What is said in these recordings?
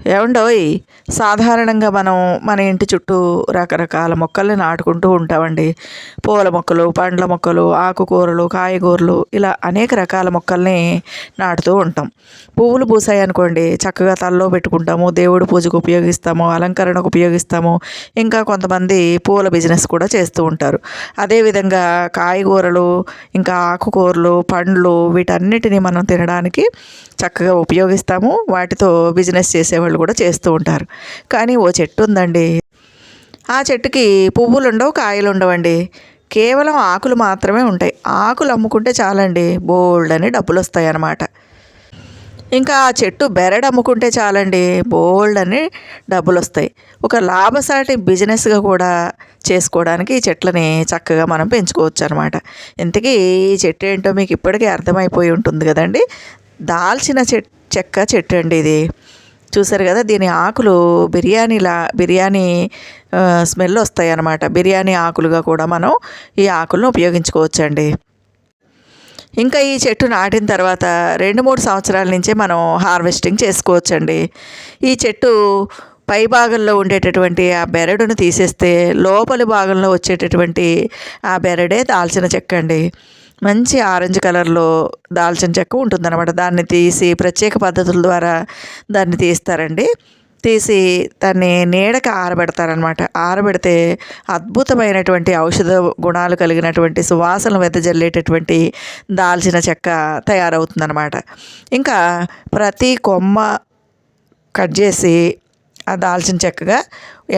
ఏవండోయ్! సాధారణంగా మనం మన ఇంటి చుట్టూ రకరకాల మొక్కల్ని నాటుకుంటూ ఉంటామండి. పూల మొక్కలు, పండ్ల మొక్కలు, ఆకుకూరలు, కాయగూరలు ఇలా అనేక రకాల మొక్కల్ని నాటుతూ ఉంటాం. పువ్వులు పూసాయనుకోండి చక్కగా తలలో పెట్టుకుంటాము, దేవుడి పూజకు ఉపయోగిస్తాము, అలంకరణకు ఉపయోగిస్తాము. ఇంకా కొంతమంది పూల బిజినెస్ కూడా చేస్తూ ఉంటారు. అదేవిధంగా కాయగూరలు, ఇంకా ఆకుకూరలు, పండ్లు వీటన్నిటిని మనం తినడానికి చక్కగా ఉపయోగిస్తాము. వాటితో బిజినెస్ చేసేవాళ్ళు కూడా చేస్తూ ఉంటారు. కానీ ఓ చెట్టు ఉందండి. ఆ చెట్టుకి పువ్వులు ఉండవు, కాయలు ఉండవండి. కేవలం ఆకులు మాత్రమే ఉంటాయి. ఆకులు అమ్ముకుంటే చాలండి, బోల్డని డబ్బులు వస్తాయి అన్నమాట. ఇంకా ఆ చెట్టు బెరడు అమ్ముకుంటే చాలండి, బోల్డని డబ్బులు వస్తాయి. ఒక లాభసాటి బిజినెస్గా కూడా చేసుకోవడానికి ఈ చెట్లని చక్కగా మనం పెంచుకోవచ్చు అనమాట. ఇంతకీ ఈ చెట్టు ఏంటో మీకు ఇప్పటికీ అర్థమైపోయి ఉంటుంది కదండి. దాల్చిన చెక్క చెట్టు అండి ఇది. చూసారు కదా, దీని ఆకులు బిర్యానీ స్మెల్ వస్తాయి అన్నమాట. బిర్యానీ ఆకులుగా కూడా మనం ఈ ఆకులను ఉపయోగించుకోవచ్చండి. ఇంకా ఈ చెట్టు నాటిన తర్వాత 2-3 సంవత్సరాల నుంచే మనం హార్వెస్టింగ్ చేసుకోవచ్చండి. ఈ చెట్టు పై భాగంలో ఉండేటటువంటి ఆ బెరడును తీసేస్తే లోపలి భాగంలో వచ్చేటటువంటి ఆ బెరడే దాల్చిన చెక్క అండి. మంచి ఆరెంజ్ కలర్లో దాల్చిన చెక్క ఉంటుందన్నమాట. దాన్ని తీసి ప్రత్యేక పద్ధతుల ద్వారా దాన్ని తీస్తారండి. తీసి దాన్ని నీడకి ఆరబెడతారనమాట. ఆరబెడితే అద్భుతమైనటువంటి ఔషధ గుణాలు కలిగినటువంటి సువాసనలు వెదజల్లేటటువంటి దాల్చిన చెక్క తయారవుతుందన్నమాట. ఇంకా ప్రతి కొమ్మ కట్ చేసి ఆ దాల్చిన చెక్కగా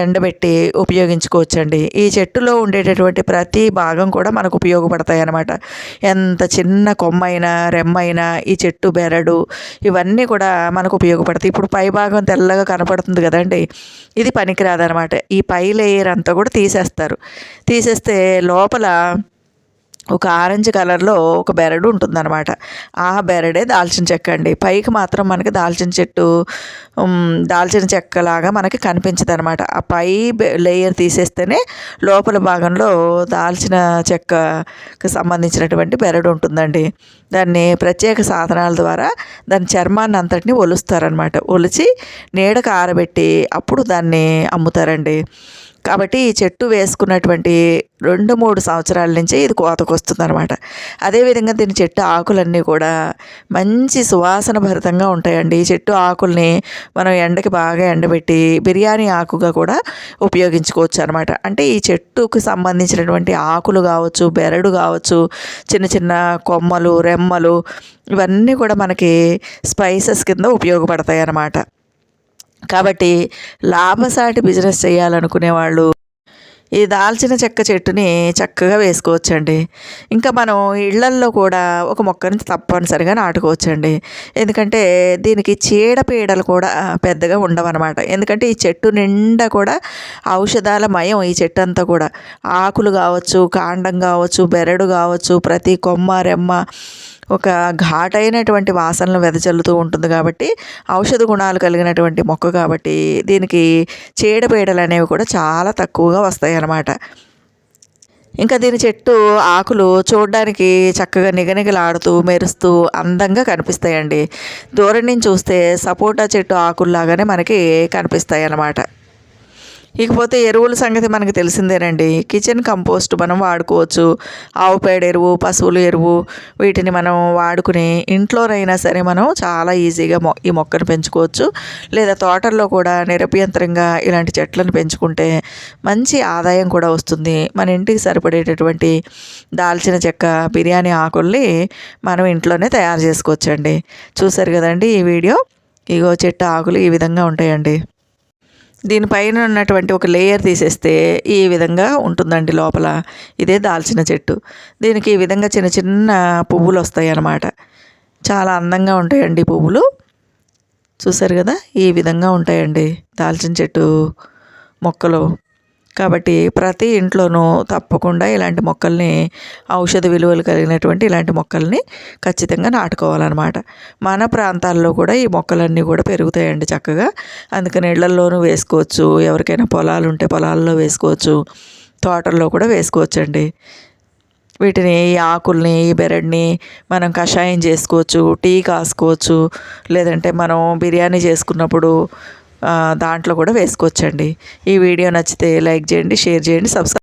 ఎండబెట్టి ఉపయోగించుకోవచ్చండి. ఈ చెట్టులో ఉండేటటువంటి ప్రతి భాగం కూడా మనకు ఉపయోగపడతాయి అన్నమాట. ఎంత చిన్న కొమ్మైనా, రెమ్మైనా, ఈ చెట్టు బెరడు ఇవన్నీ కూడా మనకు ఉపయోగపడతాయి. ఇప్పుడు పై భాగం తెల్లగా కనపడుతుంది కదండి, ఇది పనికిరాదనమాట. ఈ పై లేయర్ అంతా కూడా తీసేస్తారు. తీసేస్తే లోపల ఒక ఆరెంజ్ కలర్లో ఒక బెరడు ఉంటుందన్నమాట. ఆ బెరడే దాల్చిన చెక్క అండి. పైకి మాత్రం మనకి దాల్చిన చెక్కలాగా మనకి కనిపించదు అనమాట. ఆ పై లేయర్ తీసేస్తేనే లోపల భాగంలో దాల్చిన చెక్కకు సంబంధించినటువంటి బెరడు ఉంటుందండి. దాన్ని ప్రత్యేక సాధనాల ద్వారా దాని చర్మాన్ని అంతటిని ఒలుస్తారనమాట. ఒలిచి నీడకు ఆరబెట్టి అప్పుడు దాన్ని అమ్ముతారండి. కాబట్టి ఈ చెట్టు వేసుకున్నటువంటి 2-3 సంవత్సరాల నుంచే ఇది కోతకు వస్తుందన్నమాట. అదేవిధంగా దీని చెట్టు ఆకులన్నీ కూడా మంచి సువాసన భరితంగా ఉంటాయండి. ఈ చెట్టు ఆకుల్ని మనం ఎండకి బాగా ఎండబెట్టి బిర్యానీ ఆకుగా కూడా ఉపయోగించుకోవచ్చు అనమాట. అంటే ఈ చెట్టుకు సంబంధించినటువంటి ఆకులు కావచ్చు, బెరడు కావచ్చు, చిన్న చిన్న కొమ్మలు, రెమ్మలు ఇవన్నీ కూడా మనకి స్పైసెస్ కింద ఉపయోగపడతాయి అన్నమాట. కాబట్టి లాభసాటి బిజినెస్ చేయాలనుకునే వాళ్ళు ఈ దాల్చిన చెక్క చెట్టుని చక్కగా వేసుకోవచ్చండి. ఇంకా మనం ఇళ్లల్లో కూడా ఒక మొక్కని తప్పనిసరిగా నాటుకోవచ్చండి. ఎందుకంటే దీనికి చీడపీడలు కూడా పెద్దగా ఉండవన్నమాట. ఎందుకంటే ఈ చెట్టు నిండా కూడా ఔషధాల మయం. ఈ చెట్టు అంతా కూడా ఆకులు కావచ్చు, కాండం కావచ్చు, బెరడు కావచ్చు, ప్రతి కొమ్మ రెమ్మ ఒక ఘాటైనటువంటి వాసనలు వెదజల్లుతూ ఉంటుంది. కాబట్టి ఔషధ గుణాలు కలిగినటువంటి మొక్క కాబట్టి దీనికి చీడపీడలు అనేవి కూడా చాలా తక్కువగా వస్తాయి అన్నమాట. ఇంకా దీని చెట్టు ఆకులు చూడడానికి చక్కగా నిగనిగలాడుతూ మెరుస్తూ అందంగా కనిపిస్తాయండి. దూరం నుంచి చూస్తే సపోటా చెట్టు ఆకుల్లాగానే మనకి కనిపిస్తాయి అన్నమాట. ఇకపోతే ఎరువుల సంగతి మనకు తెలిసిందేనండి. కిచెన్ కంపోస్ట్ మనం వాడుకోవచ్చు. ఆవు పేడ ఎరువు, పశువుల ఎరువు వీటిని మనం వాడుకుని ఇంట్లోనైనా సరే మనం చాలా ఈజీగా ఈ మొక్కను పెంచుకోవచ్చు. లేదా తోటల్లో కూడా నిరభ్యంతరంగా ఇలాంటి చెట్లను పెంచుకుంటే మంచి ఆదాయం కూడా వస్తుంది. మన ఇంటికి సరిపడేటటువంటి దాల్చిన చెక్క, బిర్యానీ ఆకుల్ని మనం ఇంట్లోనే తయారు చేసుకోవచ్చండి. చూసారు కదండి ఈ వీడియో. ఇగో చెట్టు ఆకులు ఈ విధంగా ఉంటాయండి. దీనిపైన ఉన్నటువంటి ఒక లేయర్ తీసేస్తే ఈ విధంగా ఉంటుందండి లోపల. ఇదే దాల్చిన చెట్టు. దీనికి ఈ విధంగా చిన్న చిన్న పువ్వులు వస్తాయి అన్నమాట. చాలా అందంగా ఉంటాయండి పువ్వులు. చూసారు కదా, ఈ విధంగా ఉంటాయండి దాల్చిన చెట్టు మొక్కలు. కాబట్టి ప్రతి ఇంట్లోనూ తప్పకుండా ఇలాంటి మొక్కల్ని, ఔషధ విలువలు కలిగినటువంటి ఇలాంటి మొక్కల్ని ఖచ్చితంగా నాటుకోవాలన్నమాట. మన ప్రాంతాల్లో కూడా ఈ మొక్కలన్నీ కూడా పెరుగుతాయండి చక్కగా. అందుకని ఇళ్లల్లోనూ వేసుకోవచ్చు. ఎవరికైనా పొలాలు ఉంటే పొలాల్లో వేసుకోవచ్చు. తోటల్లో కూడా వేసుకోవచ్చండి. వీటిని, ఈ ఆకుల్ని, ఈ బెరడ్ని మనం కషాయం చేసుకోవచ్చు, టీ కాసుకోవచ్చు. లేదంటే మనం బిర్యానీ చేసుకున్నప్పుడు దాంట్లో కూడా వేసుకోవచ్చండి. ఈ వీడియో నచ్చితే లైక్ చేయండి, షేర్ చేయండి, సబ్స్క్రైబ్